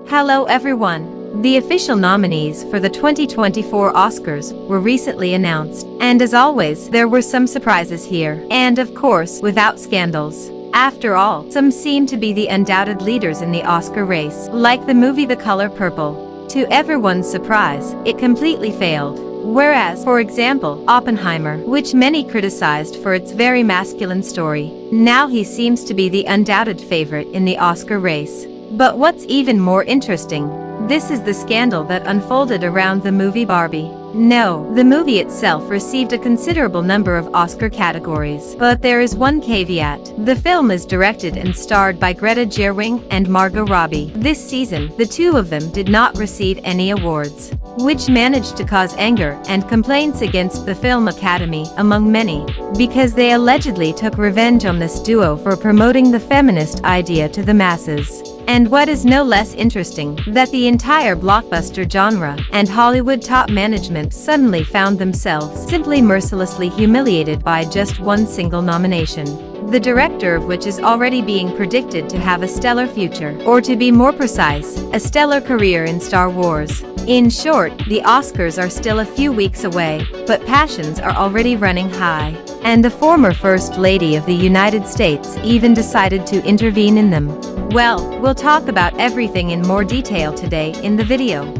Hello everyone! The official nominees for the 2024 Oscars were recently announced, and as always, there were some surprises here, and of course, without scandals. After all, some seem to be the undoubted leaders in the Oscar race, like the movie The Color Purple. To everyone's surprise, it completely failed. Whereas, for example, Oppenheimer, which many criticized for its very masculine story, now he seems to be the undoubted favorite in the Oscar race. But what's even more interesting, this is the scandal that unfolded around the movie Barbie. No, the movie itself received a considerable number of Oscar categories, but there is one caveat. The film is directed and starred by Greta Gerwig and Margot Robbie. This season, the two of them did not receive any awards, which managed to cause anger and complaints against the Film Academy among many, because they allegedly took revenge on this duo for promoting the feminist idea to the masses. And what is no less interesting, that the entire blockbuster genre and Hollywood top management suddenly found themselves simply mercilessly humiliated by just one single nomination, the director of which is already being predicted to have a stellar future, or to be more precise, a stellar career in Star Wars. In short, the Oscars are still a few weeks away, but passions are already running high, and the former First Lady of the United States even decided to intervene in them. Well, we'll talk about everything in more detail today in the video.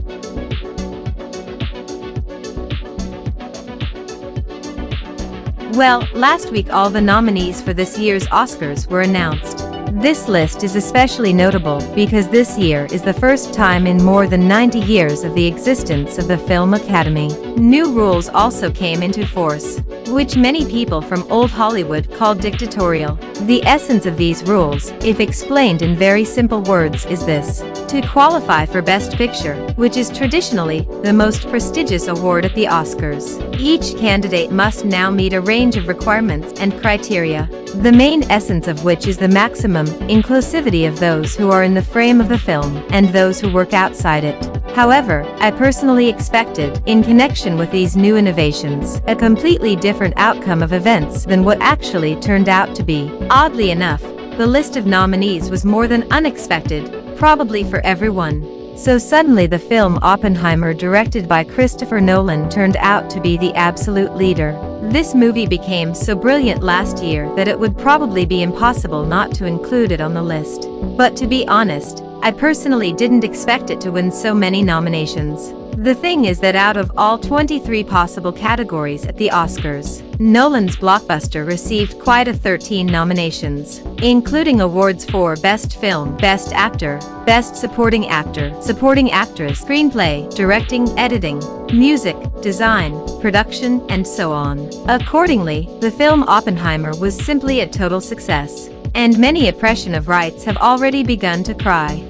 Well, last week all the nominees for this year's Oscars were announced. This list is especially notable because this year is the first time in more than 90 years of the existence of the Film Academy. New rules also came into force, which many people from old Hollywood called dictatorial. The essence of these rules, if explained in very simple words, is this: to qualify for Best Picture, which is traditionally the most prestigious award at the Oscars, each candidate must now meet a range of requirements and criteria, the main essence of which is the maximum inclusivity of those who are in the frame of the film and those who work outside it. However, I personally expected, in connection with these new innovations, a completely different outcome of events than what actually turned out to be. Oddly enough, the list of nominees was more than unexpected, probably for everyone. So suddenly the film Oppenheimer, directed by Christopher Nolan, turned out to be the absolute leader. This movie became so brilliant last year that it would probably be impossible not to include it on the list. But to be honest, I personally didn't expect it to win so many nominations. The thing is that out of all 23 possible categories at the Oscars, Nolan's blockbuster received quite a 13 nominations, including awards for Best Film, Best Actor, Best Supporting Actor, Supporting Actress, Screenplay, Directing, Editing, Music, Design, Production, and so on. Accordingly, the film Oppenheimer was simply a total success, and many oppression of rights have already begun to cry.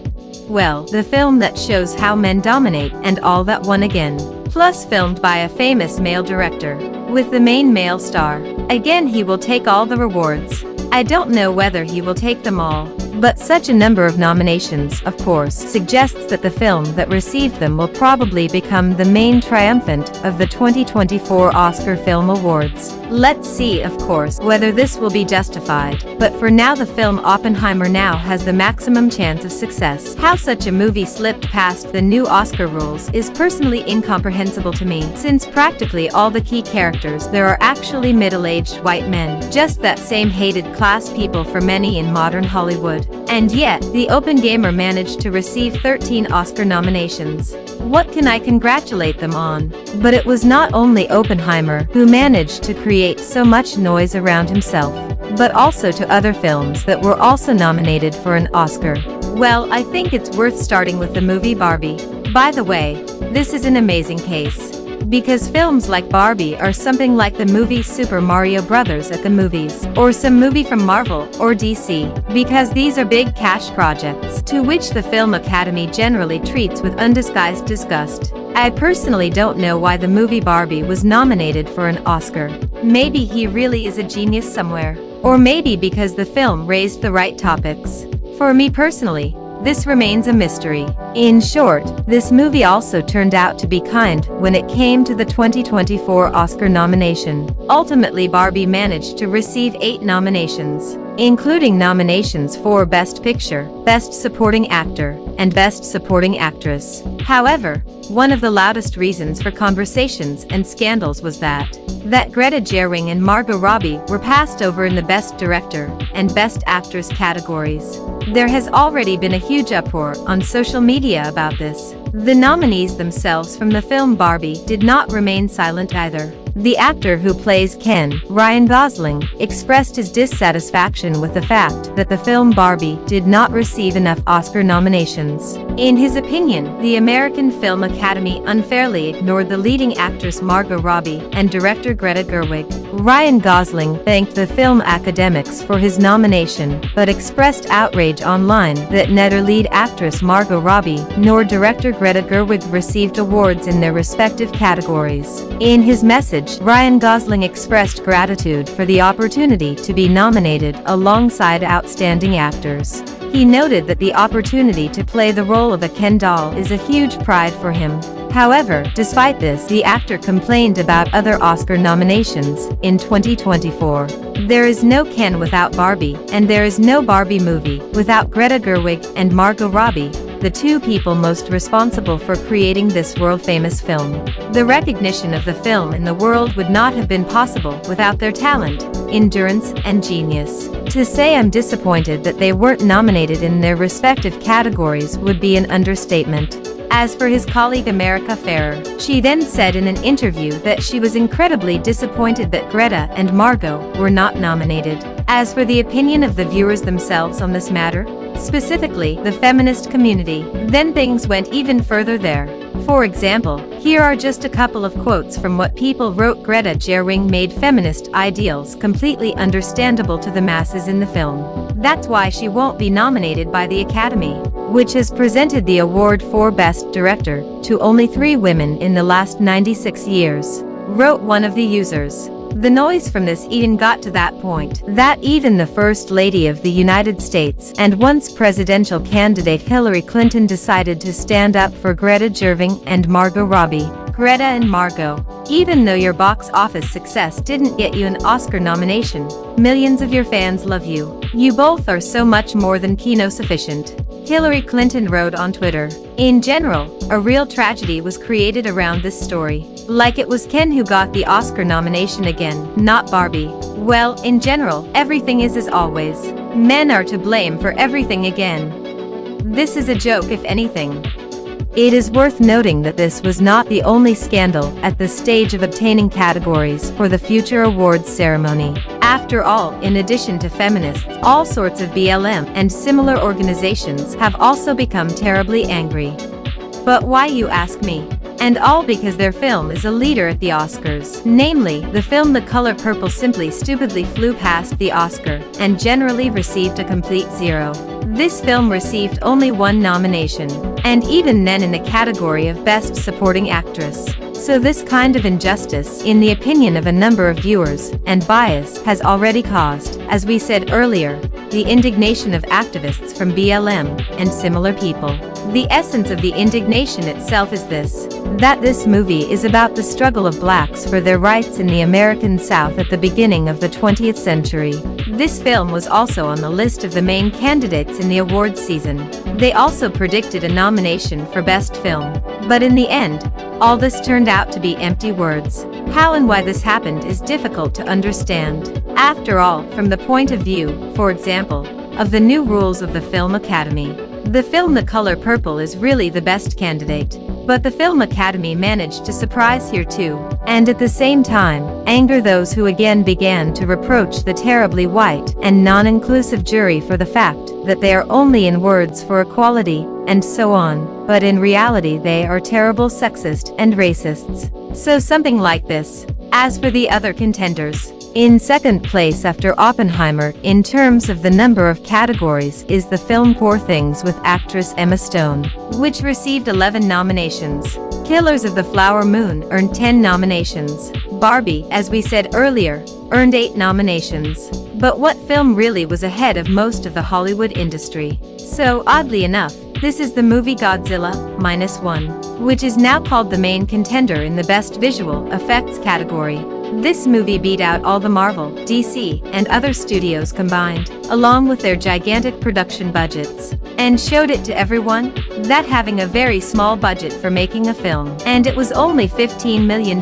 Well, the film that shows how men dominate and all that won again. Plus filmed by a famous male director, with the main male star. Again, he will take all the rewards. I don't know whether he will take them all, but such a number of nominations, of course, suggests that the film that received them will probably become the main triumphant of the 2024 Oscar Film Awards. Let's see, of course, whether this will be justified, but for now the film Oppenheimer now has the maximum chance of success. How such a movie slipped past the new Oscar rules is personally incomprehensible to me, since practically all the key characters there are actually middle-aged white men, just that same hated class people for many in modern Hollywood. And yet, the Oppenheimer managed to receive 13 Oscar nominations. What can I congratulate them on? But it was not only Oppenheimer who managed to create so much noise around himself, but also to other films that were also nominated for an Oscar. Well, I think it's worth starting with the movie Barbie. By the way, this is an amazing case, because films like Barbie are something like the movie Super Mario Bros. At the movies, or some movie from Marvel or DC, because these are big cash projects, to which the Film Academy generally treats with undisguised disgust. I personally don't know why the movie Barbie was nominated for an Oscar. Maybe he really is a genius somewhere, or maybe because the film raised the right topics. For me personally, this remains a mystery. In short, this movie also turned out to be kind when it came to the 2024 Oscar nomination. Ultimately, Barbie managed to receive 8 nominations, including nominations for Best Picture, Best Supporting Actor, and Best Supporting Actress. However, one of the loudest reasons for conversations and scandals was that Greta Gerwig and Margot Robbie were passed over in the Best Director and Best Actress categories. There has already been a huge uproar on social media about this. The nominees themselves from the film Barbie did not remain silent either. The actor who plays Ken, Ryan Gosling, expressed his dissatisfaction with the fact that the film Barbie did not receive enough Oscar nominations. In his opinion, the American Film Academy unfairly ignored the leading actress Margot Robbie and director Greta Gerwig. Ryan Gosling thanked the film academics for his nomination, but expressed outrage online that neither lead actress Margot Robbie nor director Greta Gerwig received awards in their respective categories. In his message, Ryan Gosling expressed gratitude for the opportunity to be nominated alongside outstanding actors. He noted that the opportunity to play the role of a Ken doll is a huge pride for him. However, despite this, the actor complained about other Oscar nominations in 2024. There is no Ken without Barbie, and there is no Barbie movie without Greta Gerwig and Margot Robbie, the two people most responsible for creating this world-famous film. The recognition of the film in the world would not have been possible without their talent, endurance, and genius. To say I'm disappointed that they weren't nominated in their respective categories would be an understatement. As for his colleague America Ferrer, she then said in an interview that she was incredibly disappointed that Greta and Margot were not nominated. As for the opinion of the viewers themselves on this matter, specifically the feminist community, then things went even further there. For example, here are just a couple of quotes from what people wrote. Greta Gerwig made feminist ideals completely understandable to the masses in the film. That's why she won't be nominated by the Academy, which has presented the award for Best Director to only 3 women in the last 96 years, wrote one of the users. The noise from this even got to that point that even the First Lady of the United States and once presidential candidate Hillary Clinton decided to stand up for Greta Gerwig and Margot Robbie. Greta and Margot, even though your box office success didn't get you an Oscar nomination, millions of your fans love you. You both are so much more than kino sufficient. Hillary Clinton wrote on Twitter. In general, a real tragedy was created around this story. Like it was Ken who got the Oscar nomination again, not Barbie. Well, in general, everything is as always. Men are to blame for everything again. This is a joke if anything. It is worth noting that this was not the only scandal at the stage of obtaining categories for the future awards ceremony. After all, in addition to feminists, all sorts of BLM and similar organizations have also become terribly angry. But why, you ask me? And all because their film is a leader at the Oscars. Namely, the film The Color Purple simply stupidly flew past the Oscar and generally received a complete 0. This film received only 1 nomination, and even then in the category of Best Supporting Actress. So this kind of injustice, in the opinion of a number of viewers, and bias, has already caused, as we said earlier, the indignation of activists from BLM and similar people. The essence of the indignation itself is this: that this movie is about the struggle of blacks for their rights in the American South at the beginning of the 20th century. This film was also on the list of the main candidates in the awards season. They also predicted a nomination for Best Film. But in the end, all this turned out to be empty words. How and why this happened is difficult to understand. After all, from the point of view, for example, of the new rules of the Film Academy, the film The Color Purple is really the best candidate. But the Film Academy managed to surprise here too, and at the same time, anger those who again began to reproach the terribly white and non-inclusive jury for the fact that they are only in words for equality, and so on, but in reality they are terrible sexist and racists. So something like this. As for the other contenders, in second place after Oppenheimer in terms of the number of categories is the film Poor Things with actress Emma Stone, which received 11 nominations. Killers of the Flower Moon earned 10 nominations. Barbie, as we said earlier, earned 8 nominations. But what film really was ahead of most of the Hollywood industry? So, oddly enough, this is the movie Godzilla, -1, which is now called the main contender in the Best Visual Effects category. This movie beat out all the Marvel, DC, and other studios combined, along with their gigantic production budgets. and showed it to everyone? That having a very small budget for making a film, and it was only $15 million,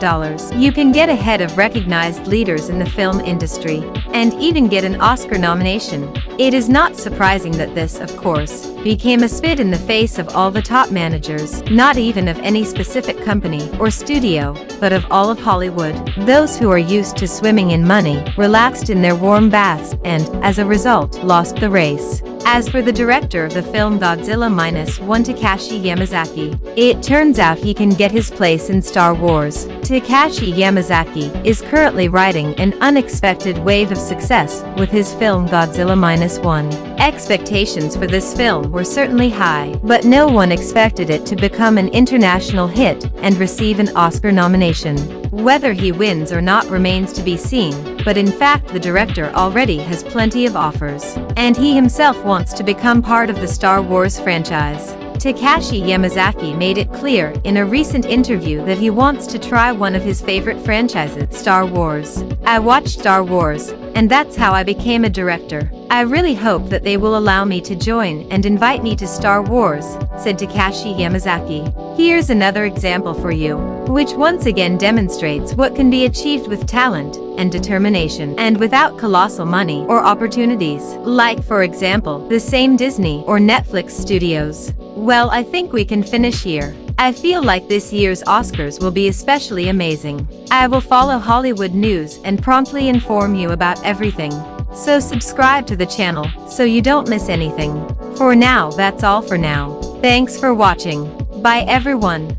you can get ahead of recognized leaders in the film industry, and even get an Oscar nomination. It is not surprising that this, of course, became a spit in the face of all the top managers, not even of any specific company or studio, but of all of Hollywood. Those who are used to swimming in money relaxed in their warm baths and, as a result, lost the race. As for the director of the film Godzilla -1, Takashi Yamazaki, it turns out he can get his place in Star Wars. Takashi Yamazaki is currently riding an unexpected wave of success with his film Godzilla -1. Expectations for this film were certainly high, but no one expected it to become an international hit and receive an Oscar nomination. Whether he wins or not remains to be seen, but in fact the director already has plenty of offers, and he himself wants to become part of the Star Wars franchise. Takashi Yamazaki made it clear in a recent interview that he wants to try one of his favorite franchises, Star Wars. "I watched Star Wars, and that's how I became a director. I really hope that they will allow me to join and invite me to Star Wars," said Takashi Yamazaki. Here's another example for you, which once again demonstrates what can be achieved with talent and determination, and without colossal money or opportunities, like for example, the same Disney or Netflix studios. Well, I think we can finish here. I feel like this year's Oscars will be especially amazing. I will follow Hollywood news and promptly inform you about everything. So subscribe to the channel so you don't miss anything. For now, that's all for now. Thanks for watching. Bye everyone.